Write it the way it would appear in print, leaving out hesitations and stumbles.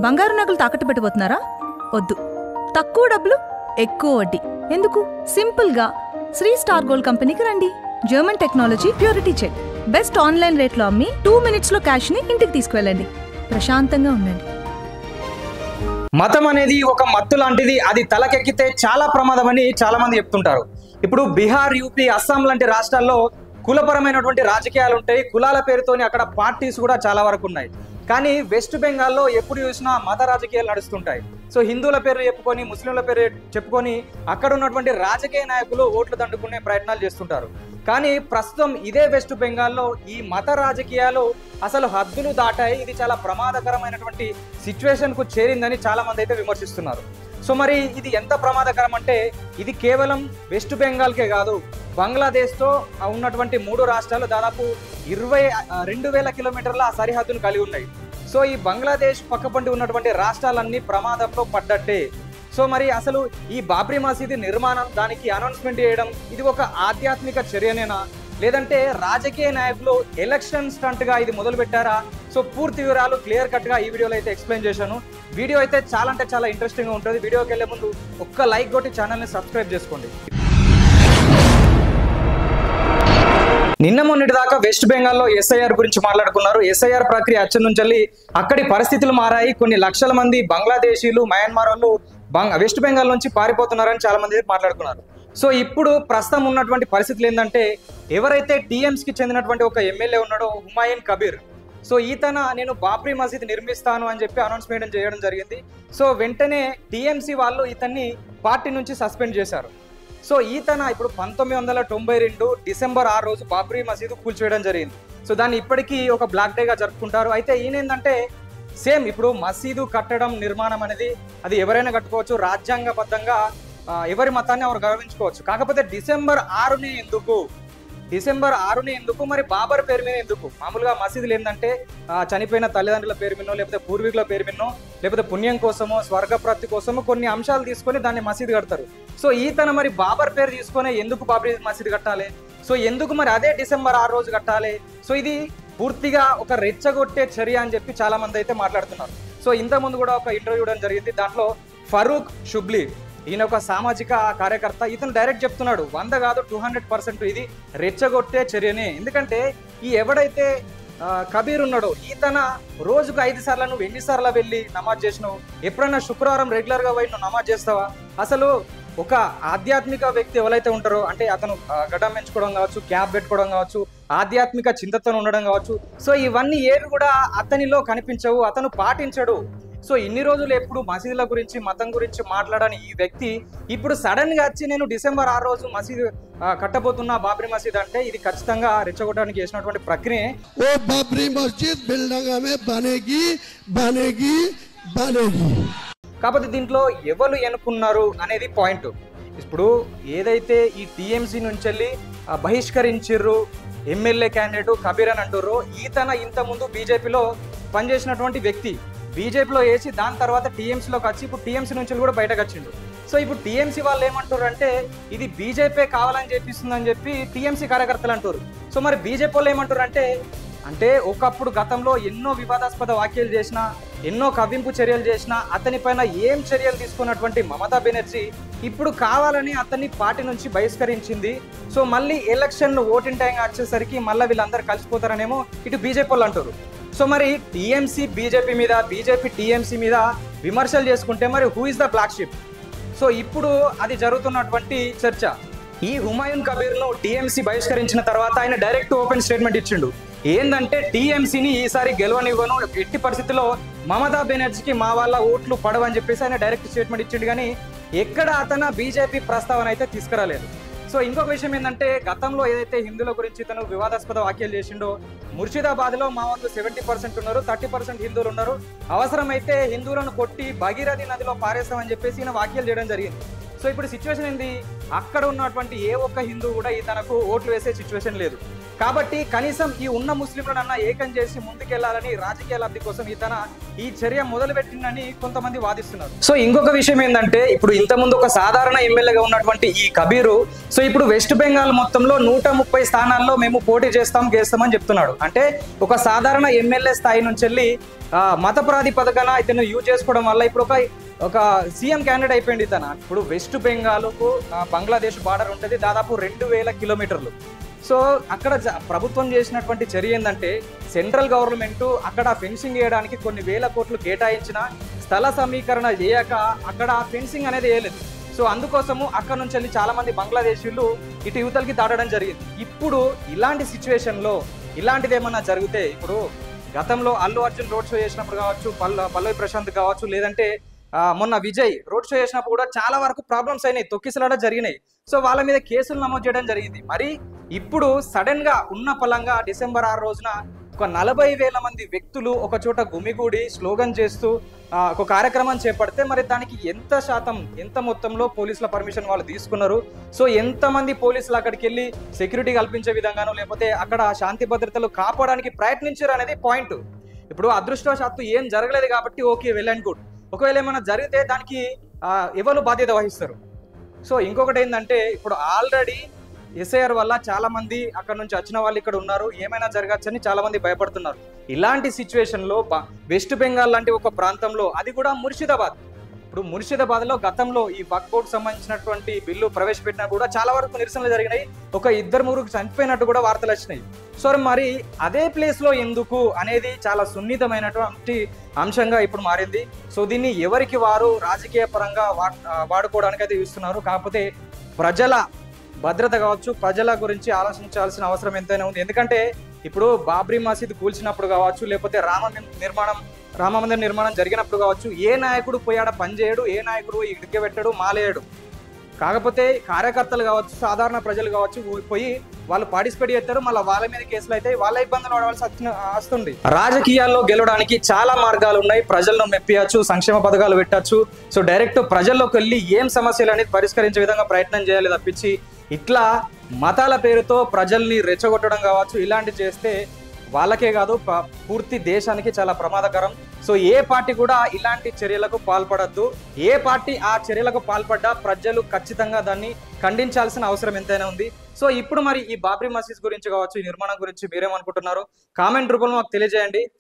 బంగారు నగలు తాకట్టు పెట్టబోతున్నారా? వద్దు. తక్కువ డబ్బులు ఎక్కువ వడ్డీ ఎందుకు? సింపుల్గా శ్రీ స్టార్ గోల్డ్ కంపెనీకి రండి. German technology, purity check, best online రేట్లో అమ్మి 2 minutesలో క్యాష్ని ఇంటికి తీసుకువెళ్ళండి. ప్రశాంతంగా ఉండండి. మతం అనేది ఒక మత్తు లాంటిది. అది తలకెక్కితే చాలా ప్రమాదం అని చాలా మంది చెప్తుంటారు. ఇప్పుడు బీహార్, యూపీ, అస్సాం లాంటి రాష్ట్రాల్లో కులపరమైనటువంటి రాజకీయాలు ఉంటాయి. కులాల పేరుతోని అక్కడ పార్టీస్ కూడా చాలా వరకు ఉన్నాయి. కానీ వెస్ట్ బెంగాల్లో ఎప్పుడు చూసినా మత రాజకీయాలు నడుస్తుంటాయి. సో హిందువుల పేరు చెప్పుకొని, ముస్లింల పేరు చెప్పుకొని అక్కడ ఉన్నటువంటి రాజకీయ నాయకులు ఓట్లు దండుకునే ప్రయత్నాలు చేస్తుంటారు. కానీ ప్రస్తుతం ఇదే వెస్ట్ బెంగాల్లో ఈ మత రాజకీయాలు అసలు హద్దులు దాటాయి. ఇది చాలా ప్రమాదకరమైనటువంటి సిచ్యువేషన్కు చేరిందని చాలా మంది అయితే విమర్శిస్తున్నారు. సో మరి ఇది ఎంత ప్రమాదకరం అంటే ఇది కేవలం వెస్ట్ బెంగాల్కే కాదు, బంగ్లాదేశ్తో ఉన్నటువంటి 3 రాష్ట్రాలు దాదాపు 22,000 కిలోమీటర్ల సరిహద్దును కలిగి ఉన్నాయి. సో ఈ బంగ్లాదేశ్ పక్కపంటి ఉన్నటువంటి రాష్ట్రాలన్నీ ప్రమాదంలో పడ్డట్టే. సో మరి అసలు ఈ బాబ్రీ మసీదు నిర్మాణం, దానికి అనౌన్స్మెంట్ చేయడం, ఇది ఒక ఆధ్యాత్మిక చర్యనేనా, లేదంటే రాజకీయ నాయకులు ఎలక్షన్ స్టంట్గా ఇది మొదలు పెట్టారా? సో పూర్తి వివరాలు క్లియర్ కట్గా ఈ వీడియోలో అయితే ఎక్స్ప్లెయిన్ చేశాను. వీడియో అయితే చాలా అంటే చాలా ఇంట్రెస్టింగ్గా ఉంటుంది. వీడియోకి వెళ్ళే ముందు ఒక్క లైక్ కొట్టి ఛానల్ని సబ్స్క్రైబ్ చేసుకోండి. నిన్న మొన్నటి దాకా వెస్ట్ బెంగాల్లో ఎస్ఐఆర్ గురించి మాట్లాడుకున్నారు. ఎస్ఐఆర్ ప్రక్రియ అచ్చం నుంచి అక్కడి పరిస్థితులు మారాయి. కొన్ని లక్షల మంది బంగ్లాదేశీలు, మయన్మార్ వాళ్ళు వెస్ట్ బెంగాల్ నుంచి పారిపోతున్నారని చాలా మంది మాట్లాడుకున్నారు. సో ఇప్పుడు ప్రస్తుతం ఉన్నటువంటి పరిస్థితులు ఏంటంటే, ఎవరైతే టీఎంసీకి చెందినటువంటి ఒక ఎమ్మెల్యే ఉన్నాడో హుమాయూన్ కబీర్, సో ఈతన నేను బాబ్రీ మసీద్ నిర్మిస్తాను అని చెప్పి అనౌన్స్మెంట్ చేయడం జరిగింది. సో వెంటనే టీఎంసీ వాళ్ళు ఇతన్ని పార్టీ నుంచి సస్పెండ్ చేశారు. సో ఈతన ఇప్పుడు 1992 డిసెంబర్ 6 రోజు బాబ్రీ మసీదు కూల్చివేయడం జరిగింది. సో దాన్ని ఇప్పటికీ ఒక బ్లాక్ డేగా జరుపుకుంటారు. అయితే ఈయన ఏంటంటే సేమ్ ఇప్పుడు మసీదు కట్టడం, నిర్మాణం అనేది అది ఎవరైనా కట్టుకోవచ్చు, రాజ్యాంగబద్ధంగా ఎవరి మతాన్ని ఎవరు గౌరవించుకోవచ్చు. కాకపోతే డిసెంబర్ 6ని ఎందుకు, మరి బాబర్ పేరు మీద ఎందుకు? మామూలుగా మసీదులు ఏంటంటే చనిపోయిన తల్లిదండ్రుల పేరు మీదనో, లేకపోతే పూర్వీకుల పేరు మీదనో, లేకపోతే పుణ్యం కోసమో, స్వర్గప్రాప్తి కోసమో కొన్ని అంశాలు తీసుకొని దాన్ని మసీదు కడతారు. సో ఈతన మరి బాబర్ పేరు తీసుకొని ఎందుకు బాబ్రీ మసీదు కట్టాలి? సో ఎందుకు మరి అదే డిసెంబర్ 6 రోజు కట్టాలి? సో ఇది పూర్తిగా ఒక రెచ్చగొట్టే చర్య అని చెప్పి చాలా మంది అయితే మాట్లాడుతున్నారు. సో ఇంతకుముందు కూడా ఒక ఇంటర్వ్యూ ఇవ్వడం జరిగింది. దాంట్లో ఫరూక్ షుబ్లీ, ఈయన ఒక సామాజిక కార్యకర్త, ఇతను డైరెక్ట్ చెప్తున్నాడు 100 కాదు 200% ఇది రెచ్చగొట్టే చర్యనే. ఎందుకంటే ఈ ఎవడైతే కబీర్ ఉన్నాడో ఈతన రోజుకు 5 సార్లు నువ్వు ఎన్నిసార్లు వెళ్ళి నమాజ్ చేసినావు? ఎప్పుడైనా శుక్రవారం రెగ్యులర్గా పోయి నువ్వు నమాజ్ చేస్తావా? అసలు ఒక ఆధ్యాత్మిక వ్యక్తి ఎవరైతే ఉంటారో, అంటే అతను గడ్డం పెంచుకోవడం కావచ్చు, క్యాప్ పెట్టుకోవడం కావచ్చు, ఆధ్యాత్మిక చింతతో ఉండడం కావచ్చు, సో ఇవన్నీ ఏవి కూడా అతనిలో కనిపించవు, అతను పాటించడు. సో ఇన్ని రోజులు ఎప్పుడు మసీదుల గురించి, మతం గురించి మాట్లాడని ఈ వ్యక్తి ఇప్పుడు సడన్ గా వచ్చి నేను డిసెంబర్ 6 రోజు మసీదు కట్టబోతున్నా బాబ్రీ మసీద్ అంటే ఇది ఖచ్చితంగా రెచ్చగొట్టడానికి చేసినటువంటి ప్రక్రియ. బాబ్రీ మస్జిద్ బనేగి. కాకపోతే దీంట్లో ఎవరు ఎన్నుకున్నారు అనేది పాయింట్. ఇప్పుడు ఏదైతే ఈ టీఎంసీ నుంచి వెళ్ళి బహిష్కరించిర్రు ఎమ్మెల్యే క్యాండిడేట్ కబీర్ అని అంటుర్రో, ఈతన ఇంతకుముందు బీజేపీలో పనిచేసినటువంటి వ్యక్తి. బీజేపీలో వేసి దాని తర్వాత టీఎంసీలోకి వచ్చి ఇప్పుడు టీఎంసీ నుంచి కూడా బయటకు వచ్చిండు. సో ఇప్పుడు టీఎంసీ వాళ్ళు ఏమంటారు అంటే ఇది బీజేపీ కావాలని చెప్పిస్తుందని చెప్పి టీఎంసీ కార్యకర్తలు అంటారు. సో మరి బీజేపీ వాళ్ళు ఏమంటారు అంటే ఒకప్పుడు గతంలో ఎన్నో వివాదాస్పద వ్యాఖ్యలు చేసినా, ఎన్నో కవ్వింపు చర్యలు చేసినా అతనిపైన ఏం చర్యలు తీసుకున్నటువంటి మమతా బెనర్జీ ఇప్పుడు కావాలని అతన్ని పార్టీ నుంచి బహిష్కరించింది. సో మళ్ళీ ఎలక్షన్ ఓటింగ్ టైం వచ్చేసరికి మళ్ళీ వీళ్ళందరూ కలిసిపోతారనేమో ఇటు బీజేపీ వాళ్ళు అంటారు. సో మరి టీఎంసీ బీజేపీ మీద, బీజేపీ టీఎంసీ మీద విమర్శలు చేసుకుంటే మరి who is the black ship? So ఇప్పుడు అది జరుగుతున్నటువంటి చర్చ. ఈ హుమాయూన్ కబీర్ను టీఎంసీ బహిష్కరించిన తర్వాత ఆయన డైరెక్ట్ ఓపెన్ స్టేట్మెంట్ ఇచ్చిండు. ఏంటంటే టీఎంసీని ఈసారి గెలవనివ్వను, ఎట్టి పరిస్థితుల్లో మమతా బెనర్జీకి మా వాళ్ళ ఓట్లు పడవని చెప్పేసి ఆయన డైరెక్ట్ స్టేట్మెంట్ ఇచ్చిండు. కానీ ఎక్కడ అతను బీజేపీ ప్రస్తావన అయితే తీసుకురాలేదు. సో ఇంకొక విషయం ఏంటంటే గతంలో ఏదైతే హిందువుల గురించి తను వివాదాస్పద వ్యాఖ్యలు చేసిండో, ముర్షిదాబాద్లో మా వాళ్ళు 70% ఉన్నారు, 30% హిందువులు ఉన్నారు, అవసరమైతే హిందువులను కొట్టి భగీరథి నదిలో పారేస్తామని చెప్పేసి ఈయన వ్యాఖ్యలు చేయడం జరిగింది. సో ఇప్పుడు సిచ్యువేషన్ ఏంది? అక్కడ ఉన్నటువంటి ఏ ఒక్క హిందువు కూడా తనకు ఓట్లు వేసే సిచ్యువేషన్ లేదు. కాబట్టి కనీసం ఈ ఉన్న ముస్లింలనన్నా ఏకం చేసి ముందుకెళ్లాలని రాజకీయ లబ్ధి కోసం ఈ చర్య మొదలుపెట్టిందని కొంతమంది వాదిస్తున్నారు. సో ఇంకొక విషయం ఏంటంటే ఇప్పుడు ఇంతకుముందు ఒక సాధారణ ఎమ్మెల్యేగా ఉన్నటువంటి ఈ కబీరు సో ఇప్పుడు వెస్ట్ బెంగాల్ మొత్తంలో 130 స్థానాల్లో మేము పోటీ గేస్తామని చెప్తున్నాడు. అంటే ఒక సాధారణ ఎమ్మెల్యే స్థాయి నుంచి వెళ్ళి మత ప్రాతిపదికన ఇతను యూజ్ చేసుకోవడం వల్ల ఇప్పుడు ఒక సీఎం క్యాండిడేట్ అయిపోయింది ఇతను. ఇప్పుడు వెస్ట్ బెంగాల్కు బంగ్లాదేశ్ బార్డర్ ఉంటుంది, దాదాపు 2000 కిలోమీటర్లు. సో అక్కడ ప్రభుత్వం చేసినటువంటి చర్య ఏంటంటే సెంట్రల్ గవర్నమెంట్ అక్కడ ఫెన్సింగ్ వేయడానికి కొన్ని వేల కోట్లు కేటాయించిన స్థల సమీకరణ చేయక అక్కడ ఫెన్సింగ్ అనేది వేయలేదు. సో అందుకోసము అక్కడ నుంచి వెళ్ళి చాలా మంది బంగ్లాదేశీయులు ఇటు యువతలకి దాటడం జరిగింది. ఇప్పుడు ఇలాంటి సిచ్యువేషన్లో ఇలాంటిది ఏమన్నా జరిగితే ఇప్పుడు గతంలో అల్లు అర్జున్ రోడ్ షో చేసినప్పుడు కావచ్చు, పల్లవి ప్రశాంత్ కావచ్చు, లేదంటే మొన్న విజయ్ రోడ్ షో చేసినప్పుడు కూడా చాలా వరకు ప్రాబ్లమ్స్ అయినాయి, తొక్కిసలాట జరిగినాయి. సో వాళ్ళ మీద కేసులు నమోదు చేయడం జరిగింది. మరి ఇప్పుడు సడన్ గా ఉన్న పలంగా డిసెంబర్ 6 రోజున ఒక 40,000 మంది వ్యక్తులు ఒక చోట గుమిగూడి స్లోగన్ చేస్తూ ఒక కార్యక్రమం చేపడితే మరి దానికి ఎంత మొత్తంలో పోలీసుల పర్మిషన్ వాళ్ళు తీసుకున్నారు, సో ఎంతమంది పోలీసులు అక్కడికి వెళ్ళి సెక్యూరిటీ కల్పించే విధంగానో లేకపోతే అక్కడ శాంతి భద్రతలు కాపాడడానికి ప్రయత్నించారు అనేది పాయింట్. ఇప్పుడు అదృష్టవశాత్తు ఏం జరగలేదు కాబట్టి ఓకే, వెల్ అండ్ గుడ్. ఒకవేళ ఏమైనా జరిగితే దానికి ఎవరు బాధ్యత వహిస్తారు? సో ఇంకొకటి ఏంటంటే ఇప్పుడు ఆల్రెడీ ఎస్ఐఆర్ వల్ల చాలా మంది అక్కడ నుంచి వచ్చిన వాళ్ళు ఇక్కడ ఉన్నారు, ఏమైనా జరగచ్చని చాలా మంది భయపడుతున్నారు. ఇలాంటి సిచ్యువేషన్లో వెస్ట్ బెంగాల్ లాంటి ఒక ప్రాంతంలో, అది కూడా ముర్షిదాబాద్, ఇప్పుడు ముర్షిదాబాద్లో గతంలో ఈ వక్ఫ్ బోర్డు సంబంధించినటువంటి బిల్లు ప్రవేశపెట్టినా కూడా చాలా వరకు నిరసనలు జరిగినాయి, ఒక 2-3 చనిపోయినట్టు కూడా వార్తలు వచ్చినాయి. సో మరి అదే ప్లేస్లో ఎందుకు అనేది చాలా సున్నితమైనటువంటి అంశంగా ఇప్పుడు మారింది. సో దీన్ని ఎవరికి వారు రాజకీయ పరంగా వాడుకోవడానికి అయితే ఇస్తున్నారు. కాకపోతే ప్రజల భద్రత కావచ్చు, ప్రజల గురించి ఆలోచించాల్సిన అవసరం ఎంతైనా ఉంది. ఎందుకంటే ఇప్పుడు బాబ్రీ మసీద్ కూల్చినప్పుడు కావచ్చు, లేకపోతే రామ మందిర నిర్మాణం జరిగినప్పుడు కావచ్చు, ఏ నాయకుడు పోయాడ పనిచేయడు, ఏ నాయకుడు ఇటుక పెట్టడు, మాలేయడు. కాకపోతే కార్యకర్తలు కావచ్చు, సాధారణ ప్రజలు కావచ్చు పోయి వాళ్ళు పార్టిసిపేట్ చేస్తారు, మళ్ళీ వాళ్ళ మీద కేసులు అయితే వాళ్ళ ఇబ్బందులు పడవలసి వస్తుంది. రాజకీయాల్లో గెలవడానికి చాలా మార్గాలు ఉన్నాయి. ప్రజలను మెప్పియచ్చు, సంక్షేమ పథకాలు పెట్టచ్చు. సో డైరెక్ట్ ప్రజల్లోకి వెళ్ళి ఏం సమస్యలు అనేది పరిష్కరించే విధంగా ప్రయత్నం చేయాలి తప్పించి ఇట్లా మతాల పేరుతో ప్రజల్ని రెచ్చగొట్టడం కావచ్చు, ఇలాంటివి చేస్తే వాళ్ళకే కాదు పూర్తి దేశానికి చాలా ప్రమాదకరం. సో ఏ పార్టీ కూడా ఇలాంటి చర్యలకు పాల్పడద్దు. ఏ పార్టీ ఆ చర్యలకు పాల్పడ్డా ప్రజలు ఖచ్చితంగా దాన్ని ఖండించాల్సిన అవసరం ఎంతైనా ఉంది. సో ఇప్పుడు మరి ఈ బాబ్రీ మసీద్ గురించి కావచ్చు, ఈ నిర్మాణం గురించి మీరేమనుకుంటున్నారు? కామెంట్ రూపంలో మాకు తెలియజేయండి.